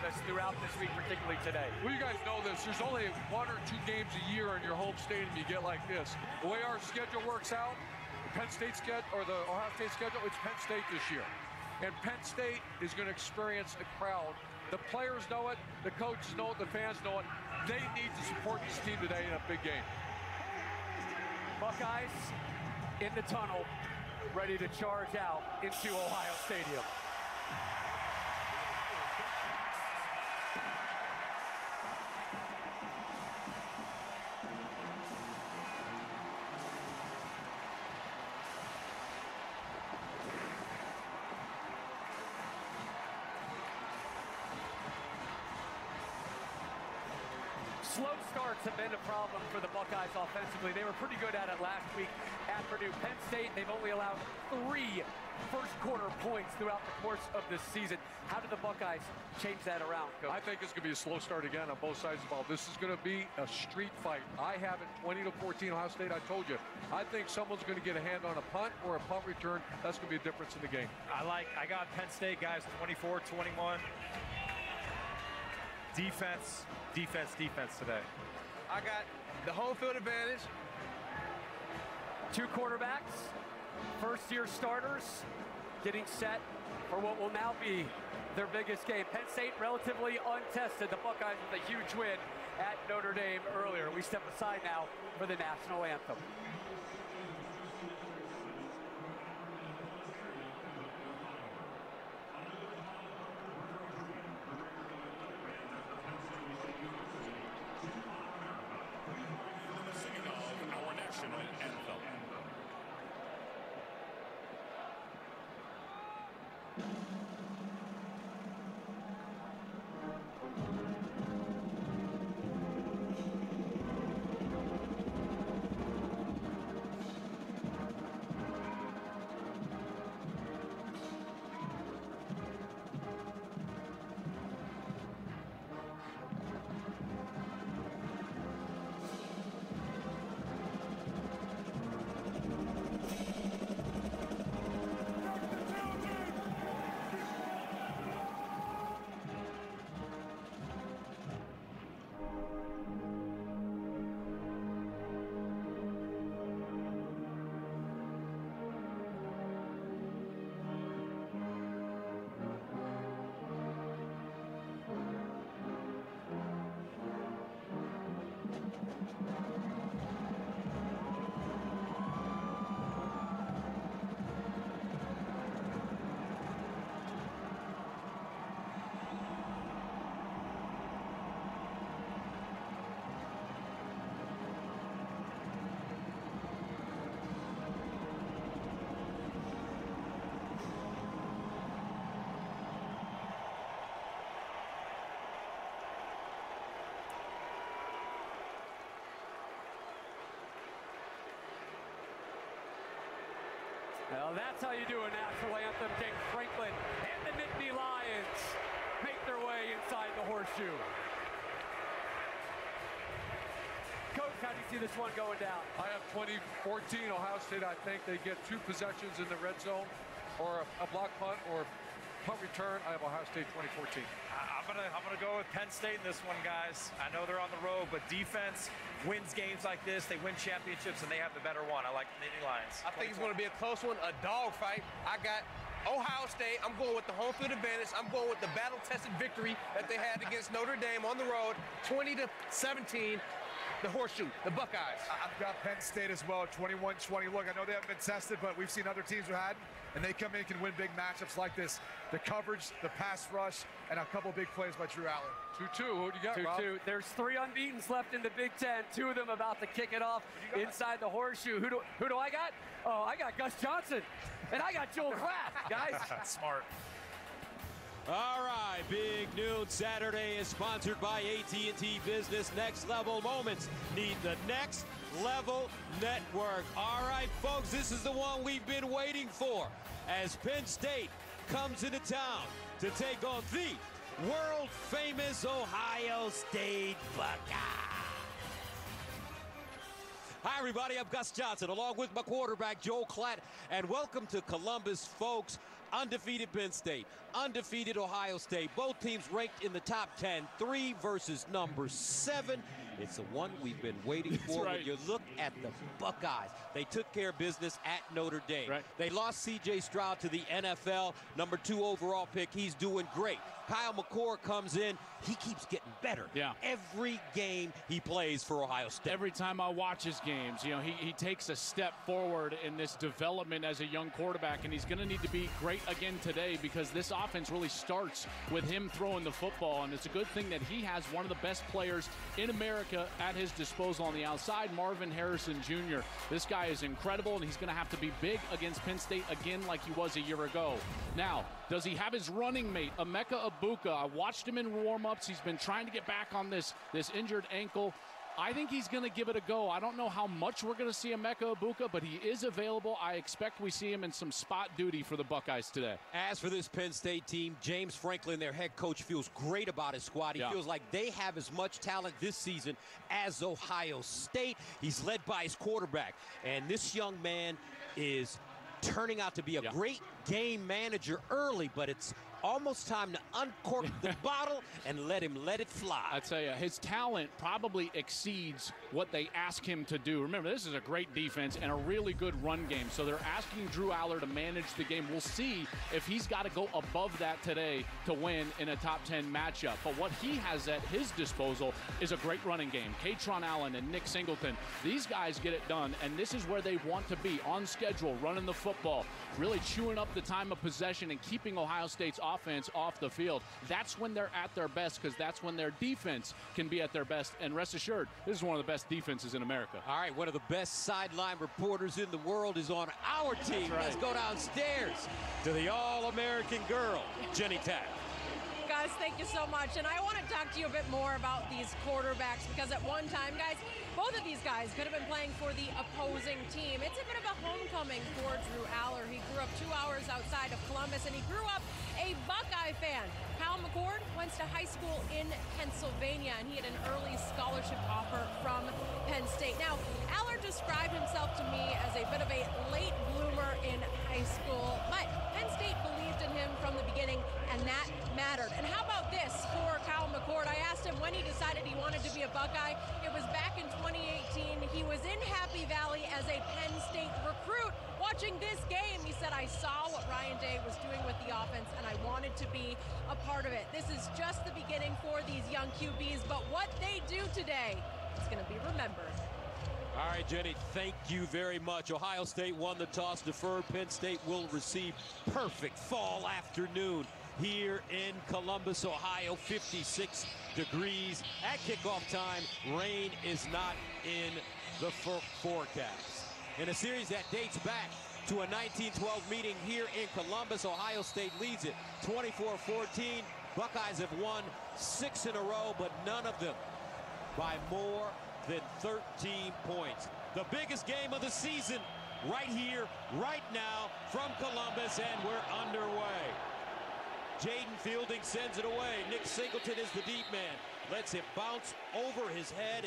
nervous throughout this week, particularly today. Well, you guys know this. There's only 1 or 2 games a year in your home stadium you get like this. The way our schedule works out, the Penn State schedule or the Ohio State schedule, it's Penn State this year. And Penn State is going to experience a crowd. The players know it, the coaches know it, the fans know it. They need to support this team today in a big game. Buckeyes in the tunnel, ready to charge out into Ohio Stadium. Slow starts have been a problem for the Buckeyes offensively. They were pretty good at it last week at Purdue. Penn State, they've only allowed 3 first-quarter points throughout the course of this season. How do the Buckeyes change that around, Coach? I think it's going to be a slow start again on both sides of the ball. This is going to be a street fight. I have it 20-14 Ohio State. I told you. I think someone's going to get a hand on a punt or a punt return. That's going to be a difference in the game. I got Penn State, guys, 24-21. Defense today. I got the home field advantage. 2 quarterbacks, first-year starters, getting set for what will now be their biggest game. Penn State relatively untested. The Buckeyes with a huge win at Notre Dame earlier. We step aside now for the national anthem. Well, that's how you do a national anthem. James Franklin and the Nittany Lions make their way inside the horseshoe. Coach, how do you see this one going down? I have 2014 Ohio State. I think they get 2 possessions in the red zone, or a block punt, or punt return. I have Ohio State 2014. I'm gonna go with Penn State in this one, guys. I know they're on the road, but defense wins games like this. They win championships, and they have the better one. I like the Nittany Lions. I think it's going to be a close one, a dogfight. I got Ohio State. I'm going with the home field advantage. I'm going with the battle-tested victory that they had against Notre Dame on the road, 20-17. The horseshoe, the Buckeyes. I've got Penn State as well, 21-20. Look, I know they haven't been tested, but we've seen other teams who had, and they come in and can win big matchups like this. The coverage, the pass rush, and a couple big plays by Drew Allen. 2-2. Who do you got, Rob? 2-2. There's 3 unbeatens left in the Big Ten. 2 of them about to kick it off inside the horseshoe. Who do I got? Oh, I got Gus Johnson, and I got Joel Klatt, guys. Smart. All right, Big Noon Saturday is sponsored by AT&T Business. Next Level Moments need the Next Level Network. All right, folks, this is the one we've been waiting for as Penn State comes into town to take on the world-famous Ohio State Buckeyes. Hi, everybody. I'm Gus Johnson, along with my quarterback, Joel Klatt, and welcome to Columbus, folks. Undefeated Penn State, undefeated Ohio State. Both teams ranked in the top 10. 3 versus number 7. It's the one we've been waiting for. Right. When you look at the Buckeyes, they took care of business at Notre Dame. Right. They lost C.J. Stroud to the NFL, number 2 overall pick. He's doing great. Kyle McCord comes in. He keeps getting better. Yeah. Every game he plays for Ohio State. Every time I watch his games, you know, he takes a step forward in this development as a young quarterback, and he's going to need to be great again today because this offense really starts with him throwing the football, and it's a good thing that he has one of the best players in America at his disposal on the outside, Marvin Harrison Jr. This guy is incredible, and he's going to have to be big against Penn State again like he was a year ago. Now, does he have his running mate, Emeka Egbuka? I watched him in warm-ups. He's been trying to get back on this injured ankle. I think he's going to give it a go. I don't know how much we're going to see Emeka Egbuka, but he is available. I expect we see him in some spot duty for the Buckeyes today. As for this Penn State team, James Franklin, their head coach, feels great about his squad. He feels like they have as much talent this season as Ohio State. He's led by his quarterback, and this young man is turning out to be a great game manager early, but it's almost time to uncork the bottle and let it fly. I tell you, his talent probably exceeds what they ask him to do. Remember, this is a great defense and a really good run game, so they're asking Drew Aller to manage the game. We'll see if he's got to go above that today to win in a top 10 matchup. But what he has at his disposal is a great running game. Katron Allen and Nick Singleton, these guys get it done, and this is where they want to be, on schedule, running the football, really chewing up the time of possession and keeping Ohio State's offense off the field. That's when they're at their best, because that's when their defense can be at their best. And rest assured, this is one of the best defenses in America. All right, one of the best sideline reporters in the world is on our team. Right. Let's go downstairs to the All-American girl, Jenny Tack. Guys, thank you so much. And I want to talk to you a bit more about these quarterbacks, because at one time, guys, both of these guys could have been playing for the opposing team. It's a bit of a homecoming for Drew Aller. He grew up 2 hours outside of Columbus, and he grew up a Buckeye fan. Kyle McCord went to high school in Pennsylvania, and he had an early scholarship offer from Penn State. Now, Aller described himself to me as a bit of a late bloomer in high school, but Penn State believed in him from the beginning, and that mattered. And how about this for Kyle McCord? I asked him when he decided he wanted to be a Buckeye. It was back in 2018. He was in Happy Valley as a Penn State recruit. Watching this game, he said, I saw what Ryan Day was doing with the offense, and I wanted to be a part of it. This is just the beginning for these young QBs, but what they do today is going to be remembered. All right, Jenny, thank you very much. Ohio State won the toss, deferred. Penn State will receive. Perfect fall afternoon here in Columbus, Ohio. 56 degrees at kickoff time. Rain is not in the forecast. In a series that dates back to a 1912 meeting here in Columbus, Ohio State leads it 24-14. Buckeyes have won 6 in a row, but none of them by more than 13 points. The biggest game of the season right here, right now from Columbus, and we're underway. Jaden Fielding sends it away. Nick Singleton is the deep man. Lets it bounce over his head.